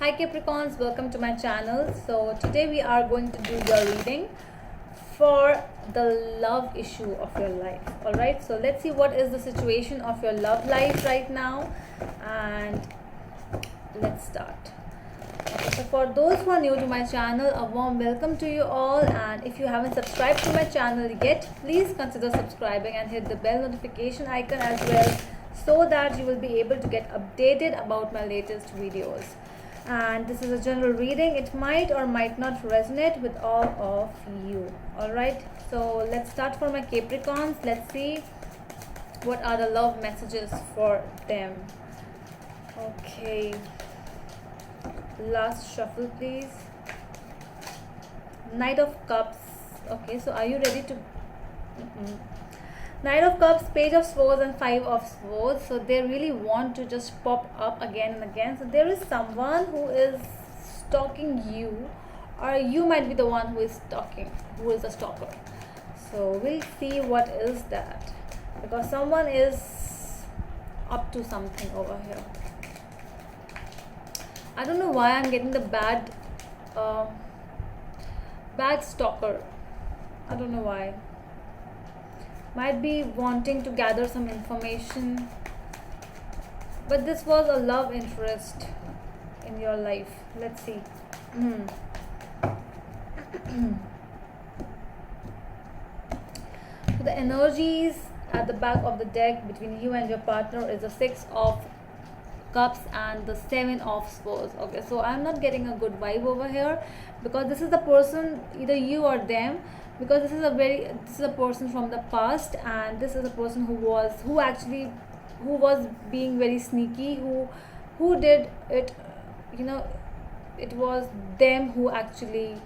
Hi Capricorns, welcome to my channel. So today we are going to do your reading for the love issue of your life. Alright, so let's see what is the situation of your love life right now, and let's start. Okay, so for those who are new to my channel, a warm welcome to you all, and if you haven't subscribed to my channel yet, please consider subscribing and hit the bell notification icon as well, so that you will be able to get updated about my latest videos. And this is a general reading. It might or might not resonate with all of you. Alright, so let's start for my Capricorns. Let's see what are the love messages for them. Okay, last shuffle please. Knight of Cups. Okay, so are you ready to Knight of Cups, Page of Swords, and Five of Swords. So they really want to just pop up again and again. So there is someone who is stalking you, or you might be the one who is stalking, who is a stalker. So we'll see what is that, because someone is up to something over here. I don't know why I'm getting the bad stalker. I don't know why. Might be wanting to gather some information, but this was a love interest in your life. Let's see. So the energies at the back of the deck between you and your partner is the Six of Cups and the Seven of Swords. Okay, so I'm not getting a good vibe over here, because this is the person, either you or them, because this is a person from the past, and this is a person who was being very sneaky, who did it, it was them who actually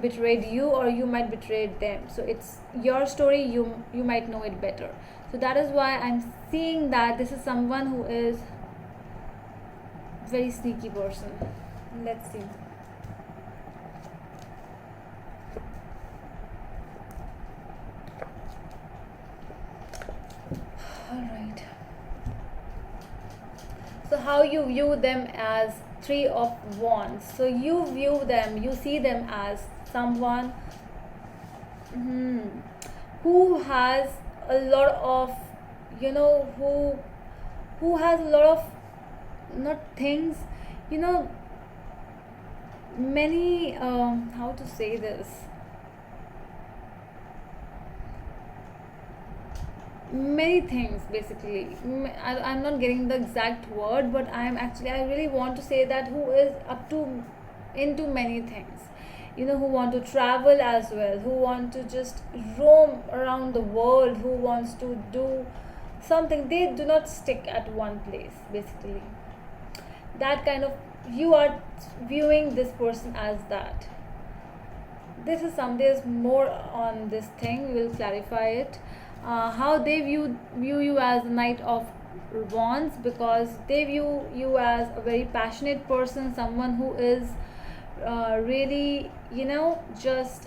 betrayed you, or you might betrayed them. So it's your story, you might know it better. So that is why I'm seeing that this is someone who is very sneaky person. Let's see. Alright, so how you view them as Three of Wands. So you see them as someone who has a lot of, who has a lot of, not things, many, how to say this, many things basically. I'm not getting the exact word, but I really want to say that who is into many things, who want to travel as well, who want to just roam around the world, who wants to do something. They do not stick at one place basically. That kind of, you are viewing this person as that. This is there's more on this thing, we will clarify it. How they view you as the Knight of Wands, because they view you as a very passionate person, someone who is really, just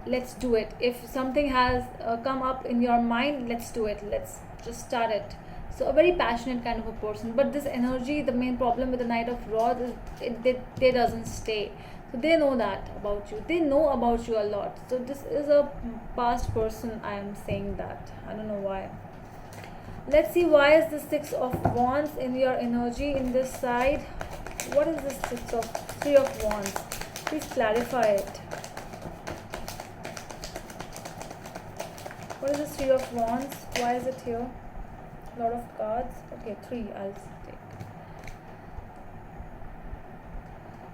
let's do it. If something has come up in your mind, let's do it, let's just start it. So a very passionate kind of a person. But this energy, the main problem with the Knight of Rods is they doesn't stay. So they know that about you, they know about you a lot. So this is a past person. I am saying that, I don't know why. Let's see, why is the Six of Wands in your energy in this side? What is this Three of Wands? Please clarify it. What is this Three of Wands? Why is it here? Lot of cards. Okay, three, I'll take.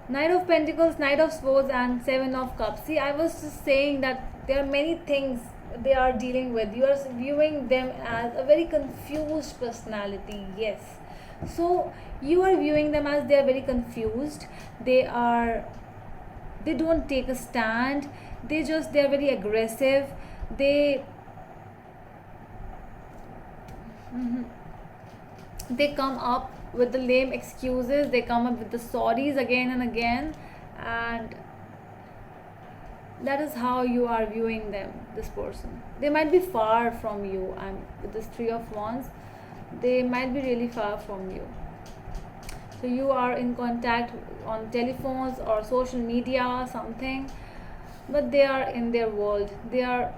Knight of Pentacles, Knight of Swords, and Seven of Cups. See, I was just saying that there are many things they are dealing with. You are viewing them as a very confused personality. Yes, so you are viewing them as they are very confused. They don't take a stand. They are very aggressive. They come up with the lame excuses, they come up with the sorries again and again, and that is how you are viewing them, this person. They might be far from you, and with this Three of Wands, they might be really far from you. So you are in contact on telephones or social media, something, but they are in their world. They are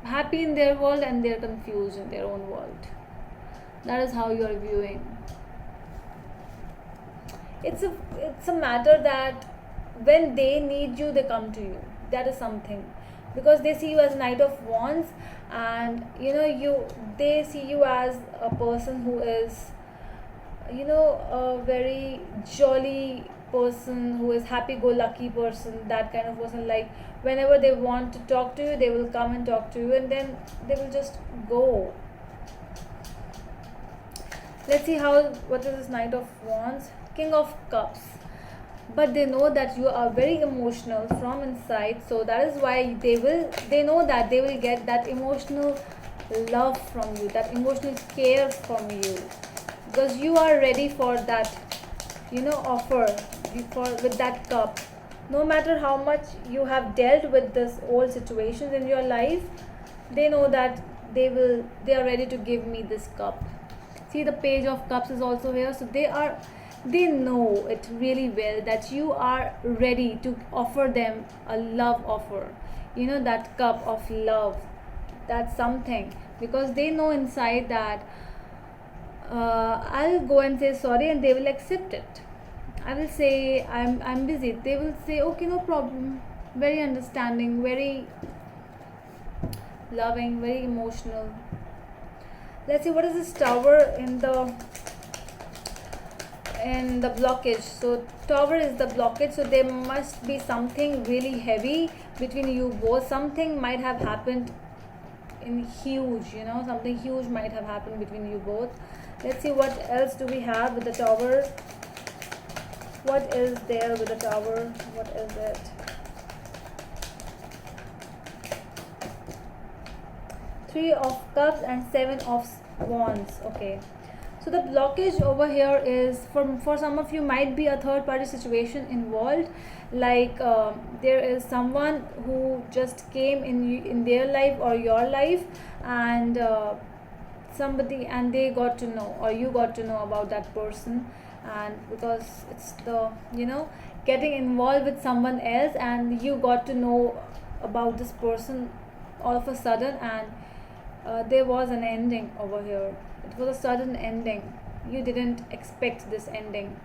happy in their world and they're confused in their own world. That is how you are viewing. It's a matter that when they need you, they come to you. That is something, because they see you as Knight of Wands, and they see you as a person who is, a very jolly person, who is happy go lucky person, that kind of person. Like whenever they want to talk to you, they will come and talk to you, and then they will just go. Let's see what is this Knight of Wands. King of Cups. But they know that you are very emotional from inside, so that is why they know that they will get that emotional love from you, that emotional care from you, because you are ready for that, offer with that cup. No matter how much you have dealt with this old situations in your life, they know that they are ready to give me this cup. See, the Page of Cups is also here, so they know it really well that you are ready to offer them a love offer, that cup of love. That's something, because they know inside that I'll go and say sorry and they will accept it. I will say I'm busy, they will say okay, no problem. Very understanding, very loving, very emotional. Let's see what is this Tower in the blockage. So Tower is the blockage, so there must be something really heavy between you both. Something might have happened in huge, something huge might have happened between you both. Let's see what else do we have with the Tower. What is there with the Tower? What is it? Three of Cups and Seven of Wands. Okay, so the blockage over here is for some of you might be a third party situation involved. Like there is someone who just came in their life or your life, and they got to know, or you got to know about that person. And because it's the getting involved with someone else, and you got to know about this person all of a sudden, and there was an ending over here. It was a sudden ending. You didn't expect this ending,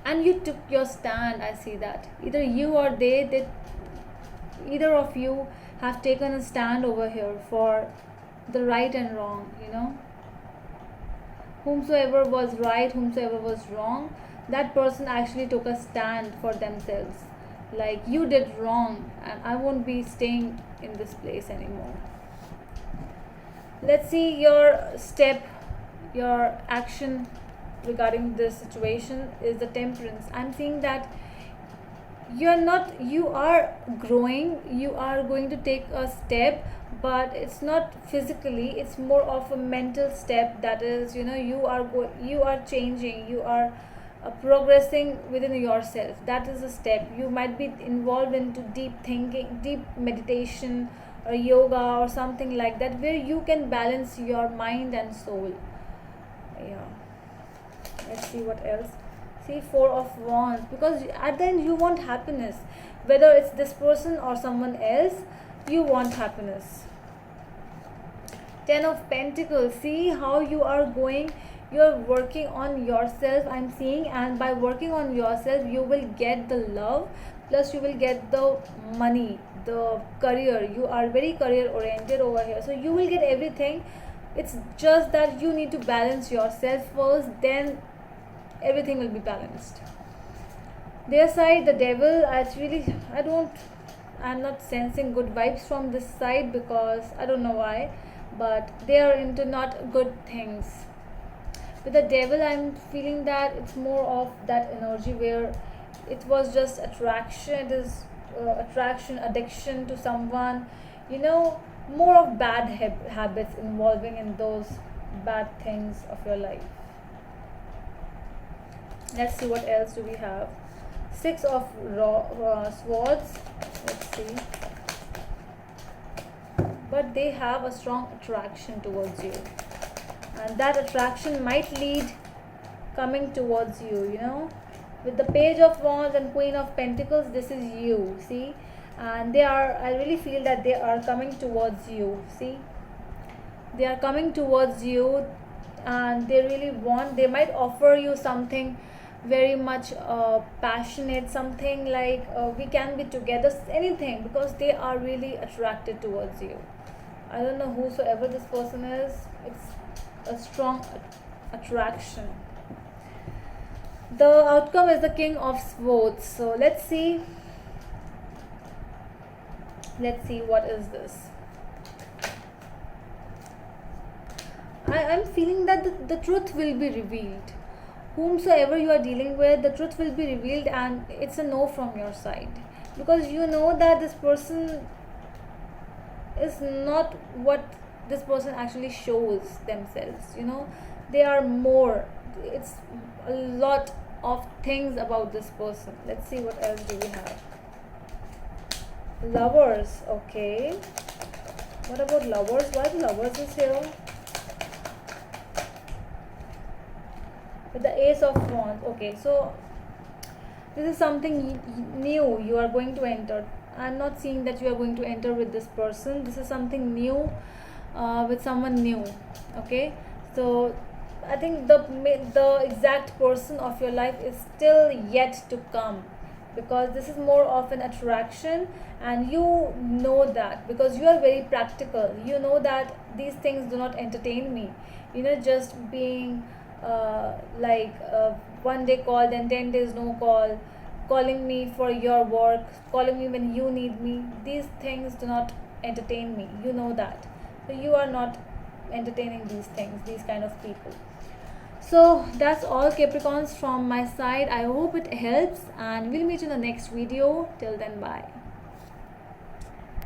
and you took your stand. I see that either you or they either of you have taken a stand over here for the right and wrong. Whomsoever was right, whomsoever was wrong, that person actually took a stand for themselves. Like, you did wrong and I won't be staying in this place anymore. Let's see your step, your action regarding this situation is the Temperance. I'm seeing that you are growing, you are going to take a step, but it's not physically, it's more of a mental step. That is, you are changing, you are progressing within yourself. That is a step. You might be involved into deep thinking, deep meditation, or yoga or something like that, where you can balance your mind and soul. Yeah, let's see what else. See, Four of Wands, because at the end you want happiness, whether it's this person or someone else, you want happiness. Ten of Pentacles. See how you are going, you're working on yourself, I'm seeing, and by working on yourself you will get the love, plus you will get the money, the career. You are very career oriented over here, so you will get everything. It's just that you need to balance yourself first, then everything will be balanced. Their side, the Devil, I'm not sensing good vibes from this side, because I don't know why, but they are into not good things. With the Devil, I'm feeling that it's more of that energy where it was just attraction. It is attraction, addiction to someone, more of bad habits involving in those bad things of your life. Let's see what else do we have. Six of Swords. Let's see. But they have a strong attraction towards you. and that attraction might lead coming towards you, you know. With the Page of Wands and Queen of Pentacles, this is you, see. And I really feel that they are coming towards you, see. They are coming towards you, and they might offer you something very much passionate, something like we can be together, anything, because they are really attracted towards you. I don't know whosoever this person is, it's a strong attraction. The outcome is the King of Swords. So let's see what is this. I'm feeling that the truth will be revealed. Whomsoever you are dealing with, the truth will be revealed, and it's a no from your side, because you know that this person is not what this person actually shows themselves, you know. They are more, it's a lot of things about this person. Let's see what else do we have. Lovers. Okay, what about Lovers? Why the Lovers is here with the Ace of Wands? Okay, so this is something new you are going to enter. I'm not seeing that you are going to enter with this person. This is something new with someone new. Okay, so I think the exact person of your life is still yet to come, because this is more of an attraction, and you know that, because you are very practical. You know that these things do not entertain me, you know, just being one day call, then 10 days no call, calling me for your work, calling me when you need me. These things do not entertain me, you know that. So you are not entertaining these things, these kind of people. So that's all, Capricorns, from my side. I hope it helps, and we'll meet in the next video. Till then, bye.